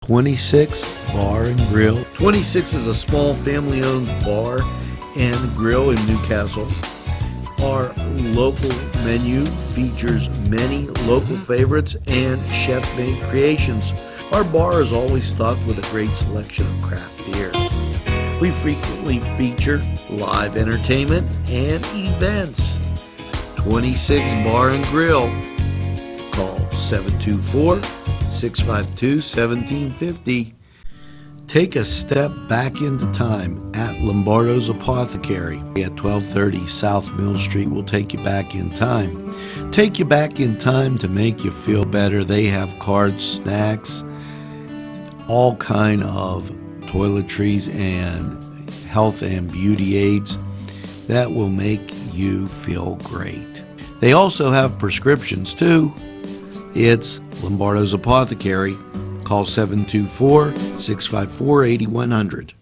26 Bar and Grill. 26 is a small family-owned bar and grill in Newcastle. Our local menu features many local favorites and chef-made creations. Our bar is always stocked with a great selection of craft beers. We frequently feature live entertainment and events. 26 Bar and Grill. Call 724-652-1750. Take a step back into time at Lombardo's Apothecary at 1230 South Mill Street. Will take you back in time. Take you back in time to make you feel better. They have cards, snacks, all kind of toiletries and health and beauty aids that will make you feel great. They also have prescriptions too. It's Lombardo's Apothecary. Call 724-654-8100.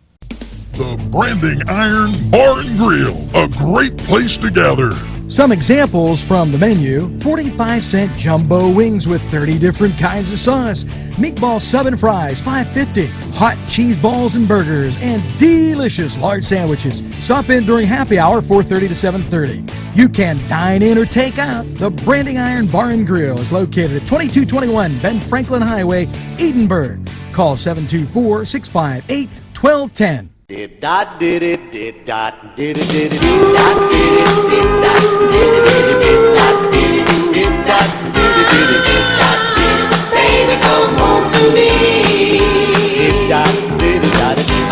The Branding Iron Bar and Grill, a great place to gather. Some examples from the menu: 45-cent jumbo wings with 30 different kinds of sauce, meatball sub and fries, $5.50, hot cheese balls and burgers, and delicious large sandwiches. Stop in during happy hour, 4:30 to 7:30. You can dine in or take out. The Branding Iron Bar and Grill is located at 2221 Ben Franklin Highway, Edinburgh. Call 724-658-1210. Baby, come home to me. I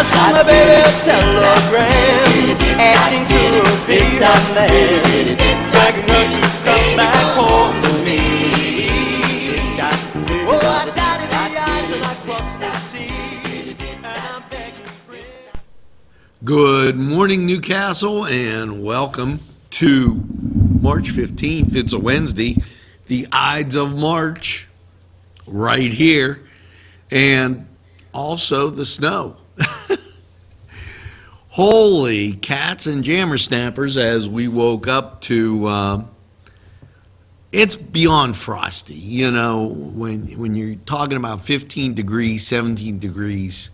saw my baby a telegram asking to be my man, begging her to come back home to me. Oh, I died in the eyes and I crossed the seas, and I'm begging. Good morning, Newcastle, and welcome to March 15th. It's a Wednesday, the Ides of March, right here, and also the snow. Holy cats and jammer snappers as we woke up to, it's beyond frosty. You know, when you're talking about 15 degrees, 17 degrees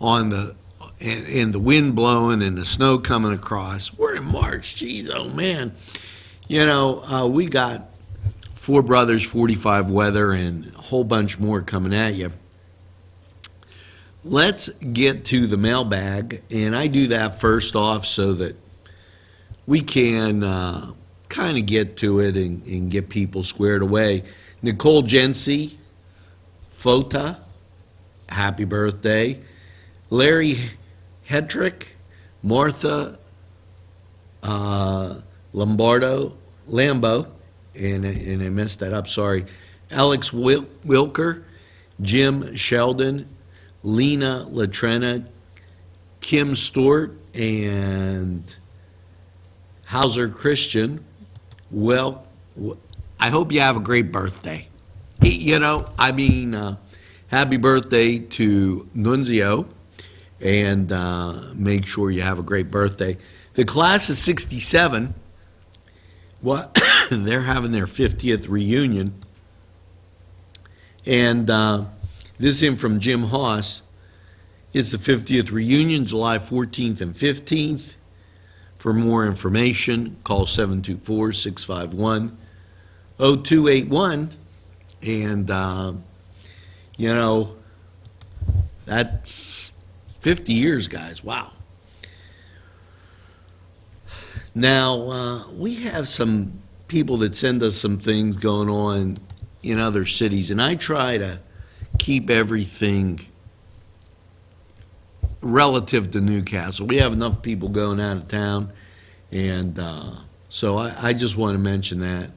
on the and the wind blowing and the snow coming across. We're in March. Jeez, oh man. You know, we got Four Brothers 45 weather and a whole bunch more coming at you. Let's get to the mailbag, and I do that first off so that we can kind of get to it and get people squared away. Nicole Jency, Fota, happy birthday. Larry Hedrick, Martha Lambo, and I messed that up, sorry. Alex Wilker, Jim Sheldon, Lena Latrena, Kim Stewart, and Hauser Christian. Well, I hope you have a great birthday. You know, I mean, happy birthday to Nunzio, and make sure you have a great birthday. The class of 67, well, they're having their 50th reunion, and this is in from Jim Haas. It's the 50th reunion, July 14th and 15th. For more information, call 724-651-0281. And, you know, that's 50 years, guys. Wow. Now, we have some people that send us some things going on in other cities, and I try to keep everything relative to Newcastle. We have enough people going out of town, and so I just want to mention that.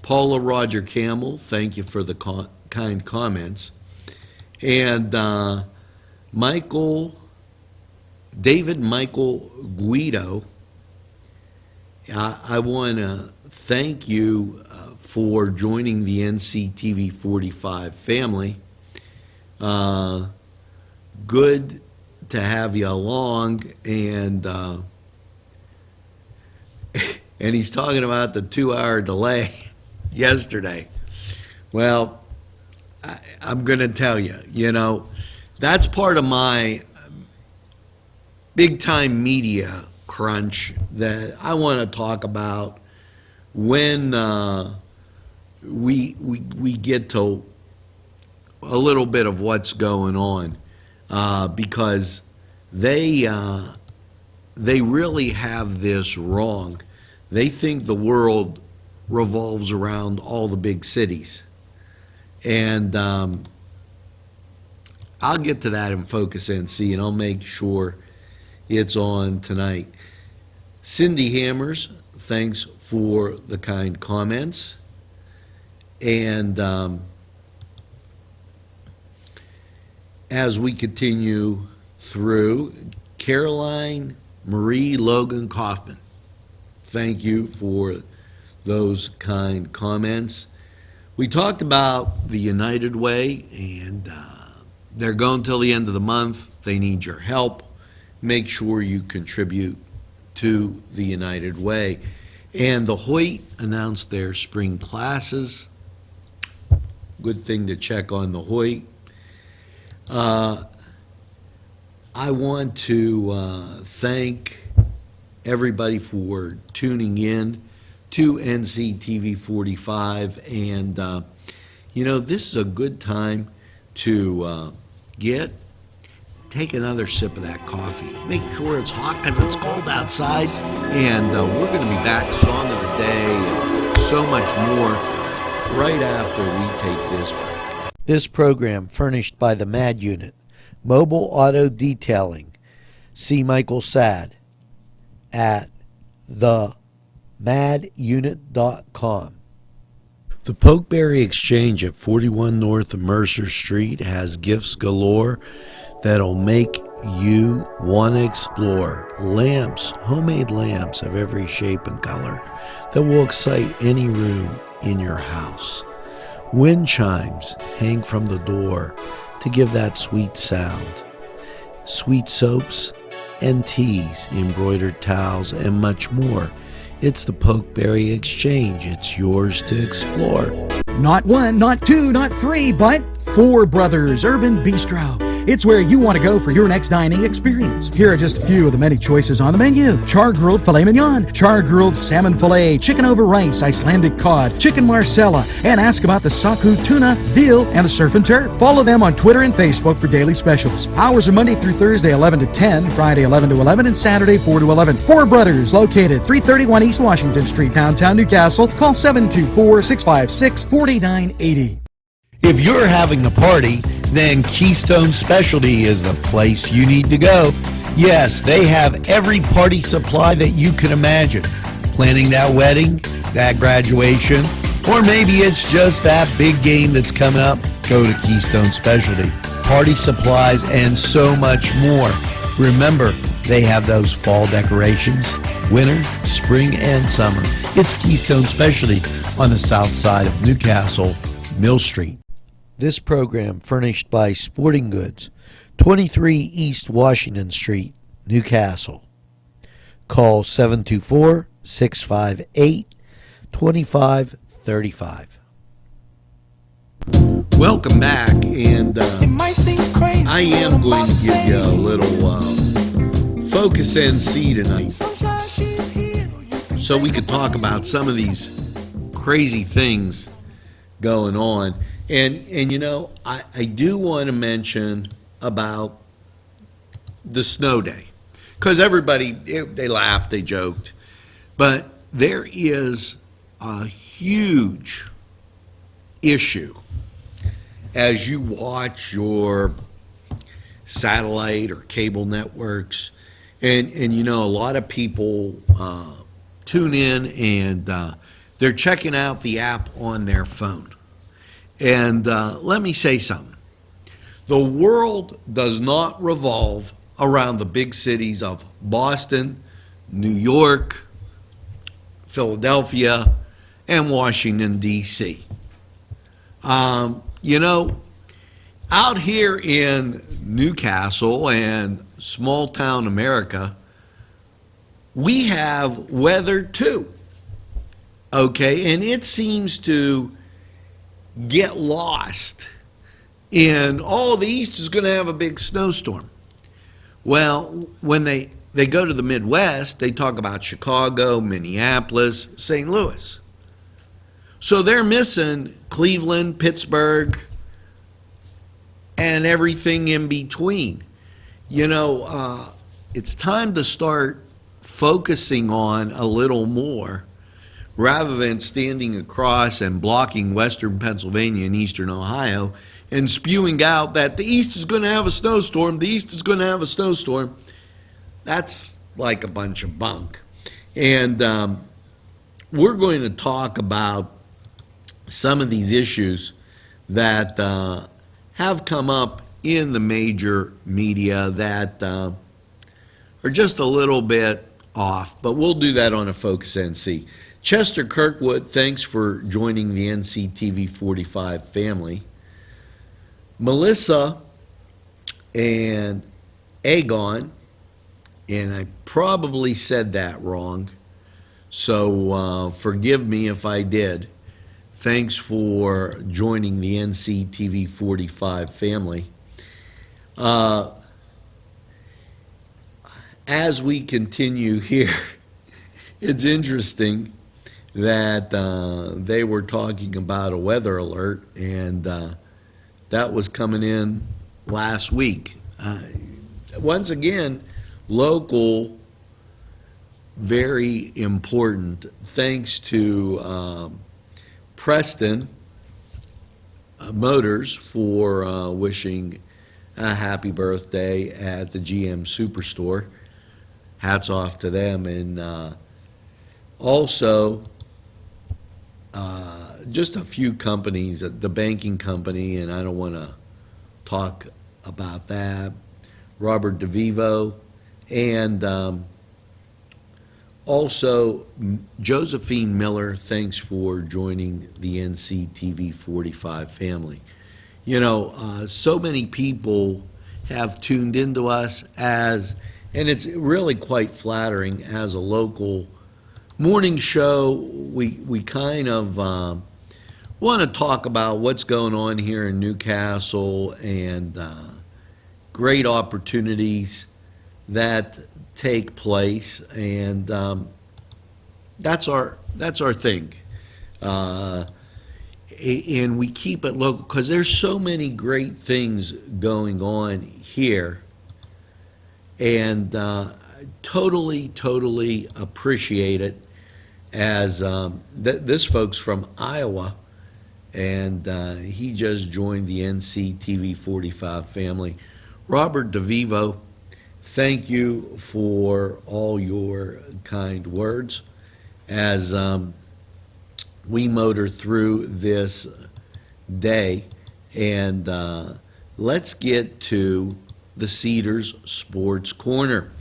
Paula Roger Campbell, thank you for the kind comments. And David Michael Guido, I want to thank you for joining the NCTV45 family. Good to have you along, and he's talking about the 2-hour delay yesterday. Well, I'm going to tell you, that's part of my big time media crunch that I want to talk about when we get to a little bit of what's going on, because they really have this wrong. They think the world revolves around all the big cities. And I'll get to that in Focus NC, and I'll make sure it's on tonight. Cindy Hammers, thanks for the kind comments. And as we continue through, Caroline Marie Logan Kaufman, thank you for those kind comments. We talked about the United Way, and they're going till the end of the month. They need your help. Make sure you contribute to the United Way. And the Hoyt announced their spring classes. Good thing to check on the Hoyt. I want to thank everybody for tuning in to NCTV45, and this is a good time to take another sip of that coffee. Make sure it's hot because it's cold outside, and we're going to be back, song of the day, and so much more right after we take this break. This program furnished by the MAD Unit, Mobile Auto Detailing. See Michael Sad at themadunit.com. The Pokeberry Exchange at 41 North Mercer Street has gifts galore that'll make you want to explore. Lamps, homemade lamps of every shape and color that will excite any room in your house. Wind chimes hang from the door to give that sweet sound. Sweet soaps and teas, embroidered towels, and much more. It's the Pokeberry Exchange. It's yours to explore. Not one, not two, not three, but Four Brothers Urban Bistro. It's where you want to go for your next dining experience. Here are just a few of the many choices on the menu. Char-grilled filet mignon, char-grilled salmon filet, chicken over rice, Icelandic cod, chicken marsala, and ask about the saku tuna, veal, and the surf and turf. Follow them on Twitter and Facebook for daily specials. Hours are Monday through Thursday 11 to 10, Friday 11 to 11, and Saturday 4 to 11. Four Brothers, located 331 East Washington Street, downtown Newcastle. Call 724-656-4980. If you're having a party, then Keystone Specialty is the place you need to go. Yes, they have every party supply that you can imagine. Planning that wedding, that graduation, or maybe it's just that big game that's coming up, go to Keystone Specialty. Party supplies and so much more. Remember, they have those fall decorations, winter, spring, and summer. It's Keystone Specialty on the south side of Newcastle, Mill Street. This program furnished by Sporting Goods, 23 East Washington Street, Newcastle. Call 724-658-2535. Welcome back, and I am going to give you a little Focus NC tonight, so we could talk about some of these crazy things going on. And I do want to mention about the snow day, because everybody, they laughed, they joked, but there is a huge issue as you watch your satellite or cable networks, and a lot of people tune in, and they're checking out the app on their phone. And let me say something. The world does not revolve around the big cities of Boston, New York, Philadelphia, and Washington, D.C. Out here in Newcastle and small town America, we have weather too. Okay, and it seems to get lost and the East is going to have a big snowstorm. Well, when they go to the Midwest, they talk about Chicago, Minneapolis, St. Louis. So they're missing Cleveland, Pittsburgh, and everything in between. It's time to start focusing on a little more rather than standing across and blocking western Pennsylvania and eastern Ohio and spewing out that the East is going to have a snowstorm, the East is going to have a snowstorm. That's like a bunch of bunk. And we're going to talk about some of these issues that have come up in the major media that are just a little bit off, but we'll do that on a Focus NC. Chester Kirkwood, thanks for joining the NCTV45 family. Melissa and Aegon, and I probably said that wrong, so forgive me if I did. Thanks for joining the NCTV45 family. As we continue here, it's interesting that they were talking about a weather alert, and that was coming in last week. Once again, local, very important. Thanks to Preston Motors for wishing a happy birthday at the GM Superstore. Hats off to them. And also, just a few companies, the banking company, and I don't want to talk about that, Robert DeVivo, and also Josephine Miller, thanks for joining the NCTV45 family. So many people have tuned into us and it's really quite flattering as a local morning show. We kind of want to talk about what's going on here in Newcastle and great opportunities that take place, and that's our thing. And we keep it local because there's so many great things going on here, and totally appreciate it. As this folks from Iowa, and he just joined the NCTV45 family. Robert DeVivo, thank you for all your kind words as we motor through this day. And let's get to the Cedars Sports Corner.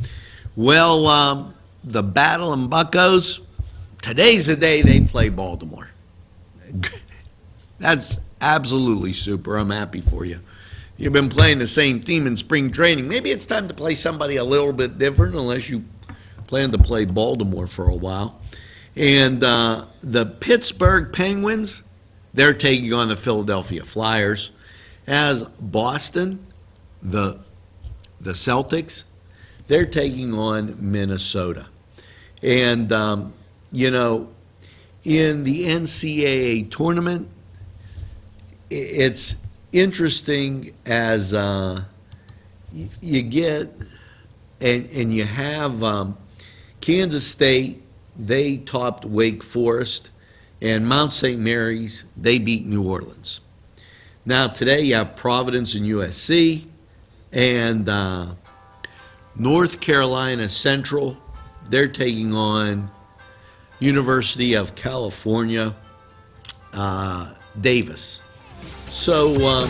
Well, the Battle and Buccos, today's the day they play Baltimore. That's absolutely super. I'm happy for you. You've been playing the same team in spring training. Maybe it's time to play somebody a little bit different, unless you plan to play Baltimore for a while. And the Pittsburgh Penguins, they're taking on the Philadelphia Flyers. As Boston, the Celtics, they're taking on Minnesota. And in the NCAA tournament, it's interesting as you get, and you have Kansas State, they topped Wake Forest, and Mount St. Mary's, they beat New Orleans. Now today you have Providence and USC, and North Carolina Central, they're taking on University of California, Davis. So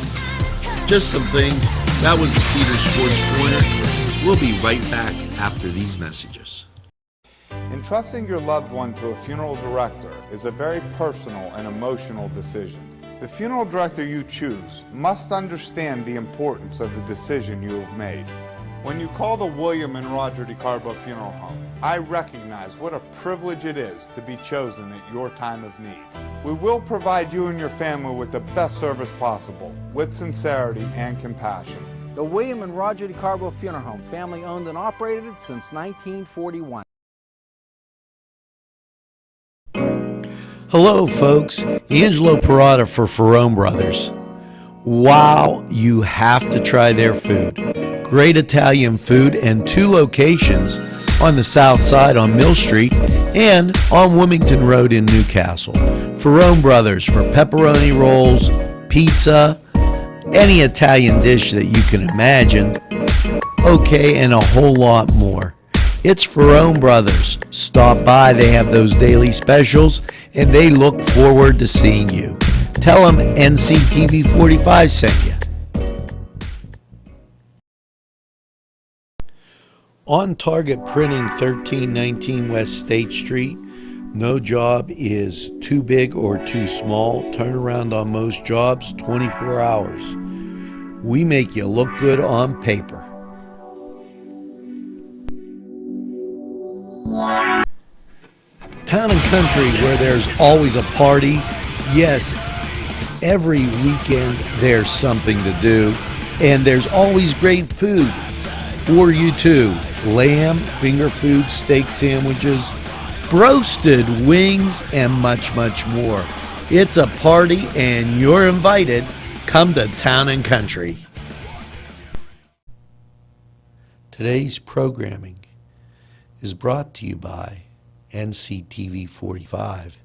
just some things. That was the Cedar Sports Corner. We'll be right back after these messages. Entrusting your loved one to a funeral director is a very personal and emotional decision. The funeral director you choose must understand the importance of the decision you have made. When you call the William and Roger DeCarbo Funeral Home, I recognize what a privilege it is to be chosen at your time of need. We will provide you and your family with the best service possible, with sincerity and compassion. The William and Roger DeCarbo Funeral Home, family owned and operated since 1941. Hello, folks. Angelo Parada for Ferrone Brothers. Wow, you have to try their food. Great Italian food and 2 locations on the south side on Mill Street and on Wilmington Road in Newcastle. Ferrone Brothers for pepperoni rolls, pizza, any Italian dish that you can imagine. Okay, and a whole lot more. It's Ferrone Brothers. Stop by, they have those daily specials, and they look forward to seeing you. Tell them NCTV45 sent you. On Target Printing, 1319 West State Street. No job is too big or too small. Turnaround on most jobs, 24 hours. We make you look good on paper. Town and country where there's always a party. Yes, every weekend there's something to do. And there's always great food for you too. Lamb, finger food, steak sandwiches, roasted wings, and much, much more. It's a party and you're invited. Come to Town and Country. Today's programming is brought to you by NCTV45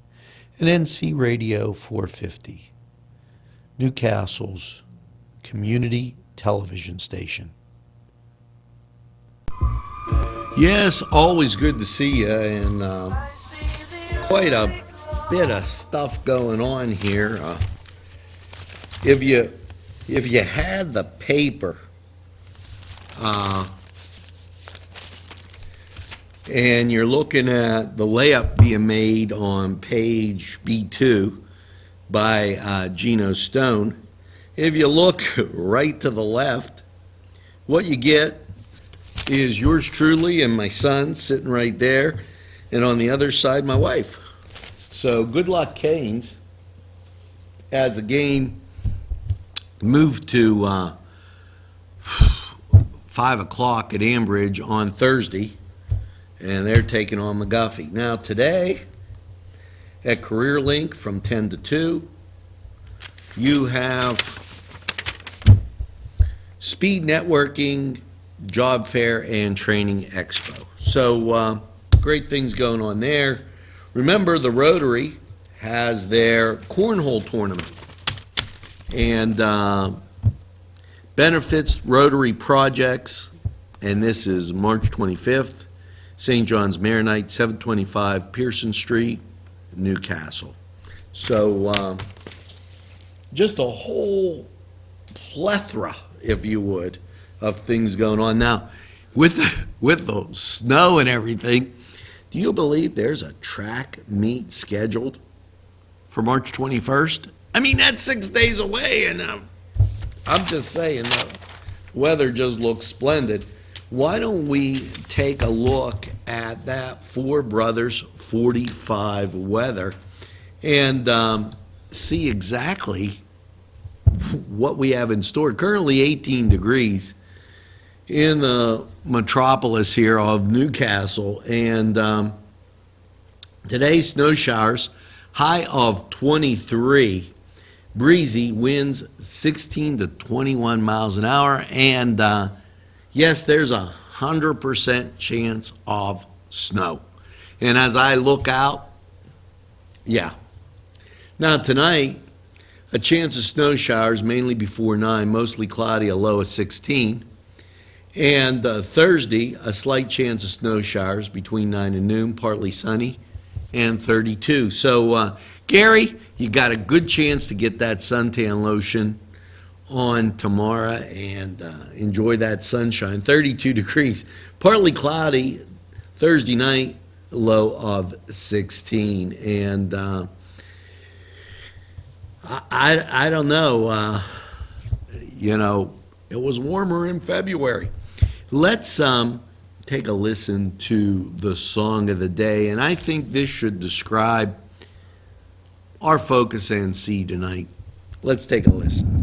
and NC Radio 450, Newcastle's community television station. Yes, always good to see you, and quite a bit of stuff going on here. If you had the paper, and you're looking at the layup being made on page B2 by Gino Stone, if you look right to the left, what you get is yours truly and my son sitting right there, and on the other side, my wife. So good luck, Canes, as the game moved to 5 o'clock at Ambridge on Thursday, and they're taking on McGuffey. Now today, at Career Link from 10 to 2, you have Speed Networking, Job Fair, and Training Expo. So great things going on there. Remember, the Rotary has their cornhole tournament, and benefits Rotary projects, and this is March 25th, St. John's Mare Night, 725 Pearson Street, Newcastle. So just a whole plethora, if you would, of things going on. Now, with the snow and everything, do you believe there's a track meet scheduled for March 21st? I mean, that's 6 days away, and I'm just saying the weather just looks splendid. Why don't we take a look at that Four Brothers 45 weather and see exactly what we have in store. Currently 18 degrees in the metropolis here of Newcastle, and today snow showers, high of 23, breezy, winds 16 to 21 miles an hour, and yes, there's 100% chance of snow. And as I look out, yeah. Now tonight, a chance of snow showers mainly before 9, mostly cloudy, a low of 16. And Thursday, a slight chance of snow showers between 9 and noon, partly sunny, and 32. So, Gary, you got a good chance to get that suntan lotion on tomorrow and enjoy that sunshine. 32 degrees, partly cloudy Thursday night, low of 16. And I don't know, you know, it was warmer in February. Let's take a listen to the song of the day, and I think this should describe our Focus NC tonight. Let's take a listen.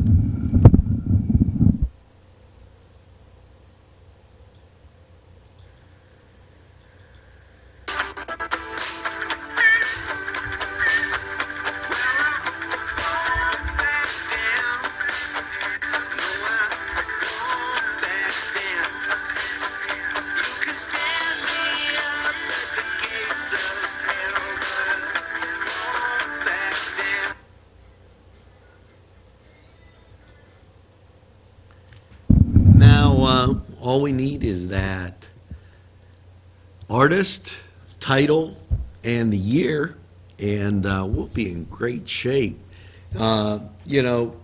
All we need is that artist, title, and the year, and we'll be in great shape. You know,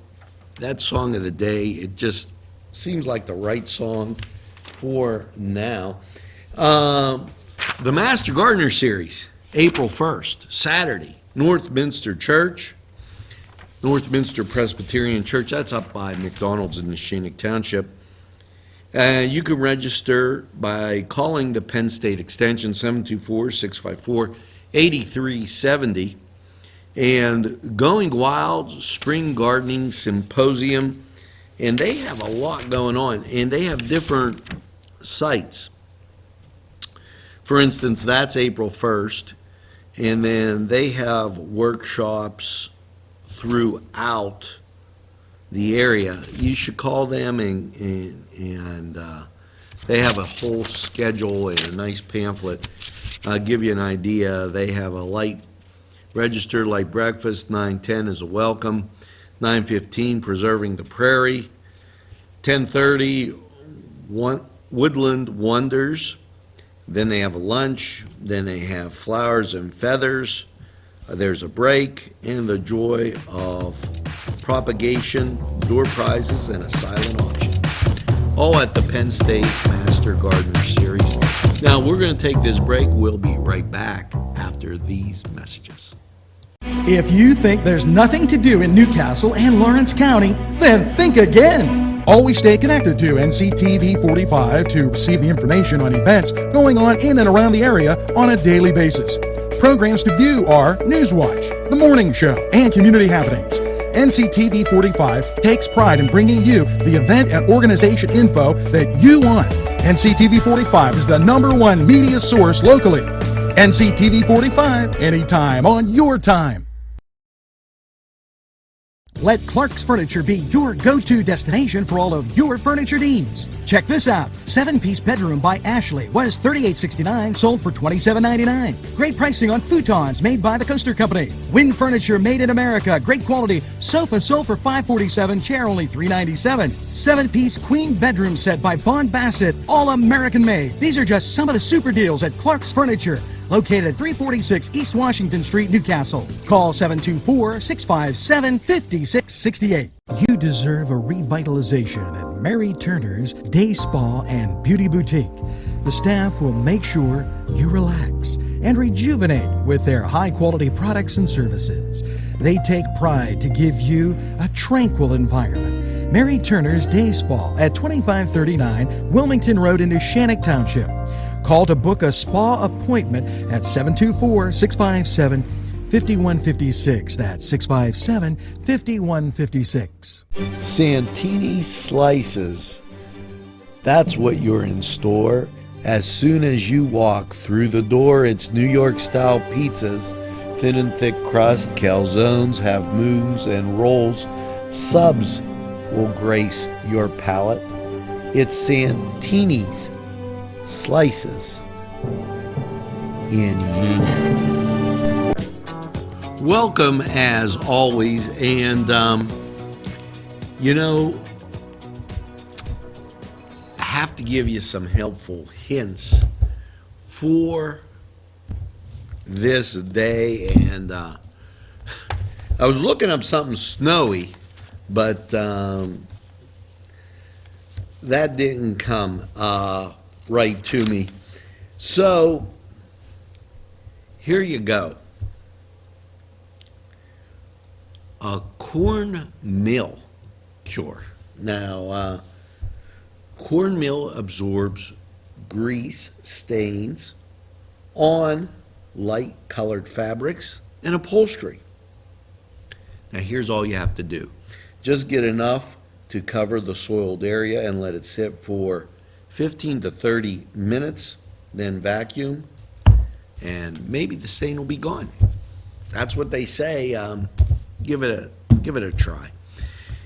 that song of the day, it just seems like the right song for now. The Master Gardener Series, April 1st, Saturday, Northminster Church, Northminster Presbyterian Church. That's up by McDonald's in Neshannock Township. You can register by calling the Penn State Extension 724-654-8370. And Going Wild Spring Gardening Symposium, and they have a lot going on, and they have different sites. For instance, that's April 1st, and then they have workshops throughout the area. You should call them, and they have a whole schedule and a nice pamphlet. I'll give you an idea. They have a light breakfast. 9:10 is a welcome. 9:15, Preserving the Prairie. 10:30, Woodland Wonders. Then they have a lunch. Then they have Flowers and Feathers. There's a break, and the joy of propagation, door prizes, and a silent auction. All at the Penn State Master Gardener Series. Now, we're going to take this break. We'll be right back after these messages. If you think there's nothing to do in Newcastle and Lawrence County, then think again. Always stay connected to NCTV45 to receive the information on events going on in and around the area on a daily basis. Programs to view are Newswatch, The Morning Show, and Community Happenings. NCTV45 takes pride in bringing you the event and organization info that you want. NCTV45 is the #1 media source locally. NCTV45, anytime on your time. Let Clark's Furniture be your go-to destination for all of your furniture needs. Check this out. 7-piece bedroom by Ashley was $38.69, sold for $27.99. Great pricing on futons made by the Coaster Company. Wind Furniture made in America. Great quality. Sofa sold for $547, chair only $397. 7-piece queen bedroom set by Vaughn Bassett, all American made. These are just some of the super deals at Clark's Furniture, located at 346 East Washington Street, Newcastle. Call 724-657-5668. You deserve a revitalization at Mary Turner's Day Spa and Beauty Boutique. The staff will make sure you relax and rejuvenate with their high-quality products and services. They take pride to give you a tranquil environment. Mary Turner's Day Spa at 2539 Wilmington Road in Neshannock Township. Call to book a spa appointment at 724-657-5156. That's 657-5156. Santini Slices. That's what you're in store. As soon as you walk through the door, it's New York-style pizzas, thin and thick crust, calzones, half moons, and rolls. Subs will grace your palate. It's Santini's Slices in you. Welcome as always, and you know, I have to give you some helpful hints for this day, and I was looking up something snowy, but that didn't come right to me. So here you go. A cornmeal cure. Now, cornmeal absorbs grease stains on light colored fabrics and upholstery. Now here's all you have to do. Just get enough to cover the soiled area and let it sit for 15 to 30 minutes, then vacuum, and maybe the stain will be gone. That's what they say. Give it a try.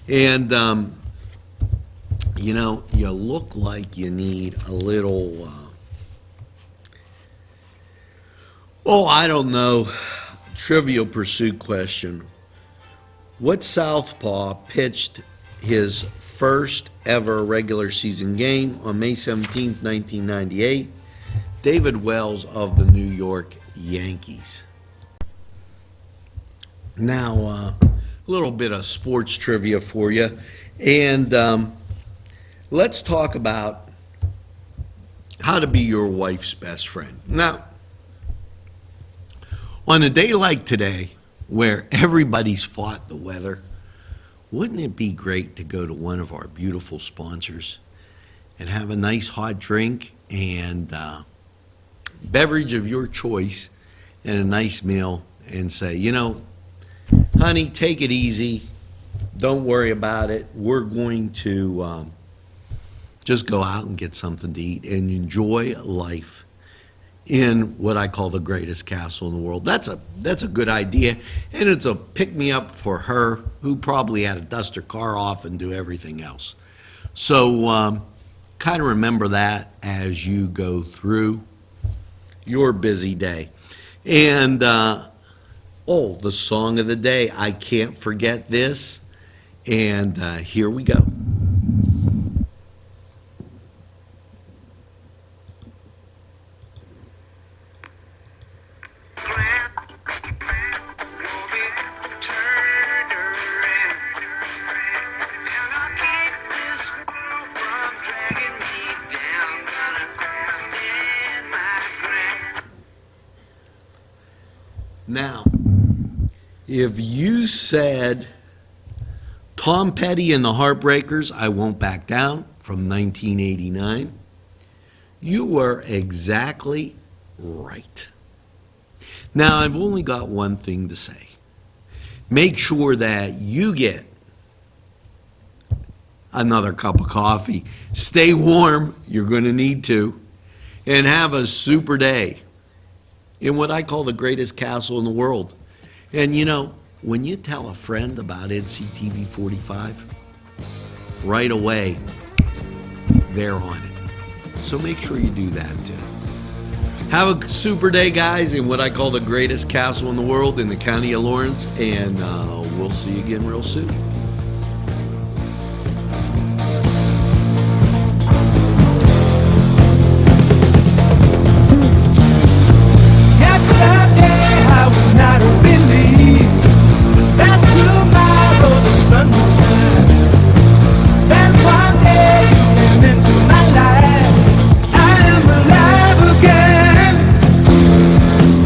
And you know, you look like you need a little, I don't know, Trivial Pursuit question. What southpaw pitched his first ever regular season game on May 17th, 1998? David Wells of the New York Yankees. Now, a little bit of sports trivia for you. And let's talk about how to be your wife's best friend. Now, on a day like today, where everybody's fought the weather, wouldn't it be great to go to one of our beautiful sponsors and have a nice hot drink and beverage of your choice and a nice meal and say, you know, honey, take it easy. Don't worry about it. We're going to just go out and get something to eat and enjoy life in what I call the greatest castle in the world. That's a good idea, and it's a pick-me-up for her, who probably had to dust her car off and do everything else. So kind of remember that as you go through your busy day. And, the song of the day, I Can't Forget This, and here we go. Now, if you said Tom Petty and the Heartbreakers, I Won't Back Down, from 1989, you were exactly right. Now, I've only got one thing to say. Make sure that you get another cup of coffee. Stay warm, you're going to need to, and have a super day in what I call the greatest castle in the world. And you know, when you tell a friend about NCTV45, right away, they're on it. So make sure you do that too. Have a super day, guys, in what I call the greatest castle in the world in the county of Lawrence, and we'll see you again real soon.